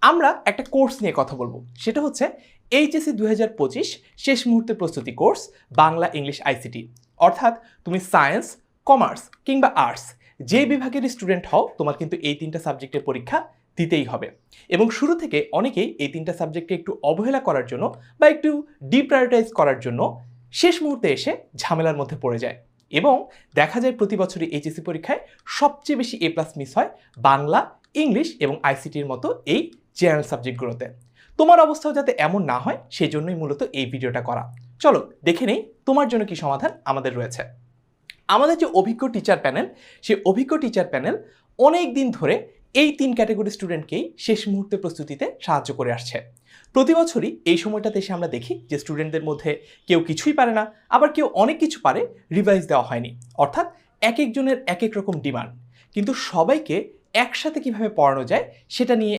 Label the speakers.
Speaker 1: আমরা একটা কোর্স নিয়ে কথা বলবো, সেটা হচ্ছে এইচএসসি 2025 শেষ মুহূর্তে প্রস্তুতি কোর্স বাংলা ইংলিশ আইসিটি। অর্থাৎ তুমি সায়েন্স, কমার্স কিংবা আর্টস যে বিভাগের স্টুডেন্ট হও, তোমার কিন্তু এই তিনটা সাবজেক্টের পরীক্ষা দিতেই হবে। এবং শুরু থেকে অনেকেই এই তিনটা সাবজেক্টকে একটু অবহেলা করার জন্য বা একটু ডিপ্রায়োরিটাইজ করার জন্য শেষ মুহূর্তে এসে ঝামেলার মধ্যে পড়ে যায়। এবং দেখা যায় প্রতি বছরই এইচএসসি পরীক্ষায় সবচেয়ে বেশি এ প্লাস মিস হয় বাংলা, ইংলিশ এবং আইসিটির মতো এই জেনারেল সাবজেক্টগুলোতে। তোমার অবস্থাও যাতে এমন না হয় সেই জন্যই মূলত এই ভিডিওটা করা। চলো দেখে নেই তোমার জন্য কি সমাধান আমাদের রয়েছে। আমাদের যে অভিজ্ঞ টিচার প্যানেল, সেই অভিজ্ঞ টিচার প্যানেল অনেক দিন ধরে এই তিন ক্যাটাগরি স্টুডেন্টকেই শেষ মুহূর্তে প্রস্তুতিতে সাহায্য করে আসছে। প্রতি বছরই এই সময়টাতে এসে আমরা দেখি যে স্টুডেন্টদের মধ্যে কেউ কিছুই পারে না, আবার কেউ অনেক কিছু পারে, রিভাইজ দেওয়া হয়নি। অর্থাৎ এক একজনের এক এক রকম ডিমান্ড, কিন্তু সবাইকে একসাথে কিভাবে পড়ানো যায় সেটা নিয়ে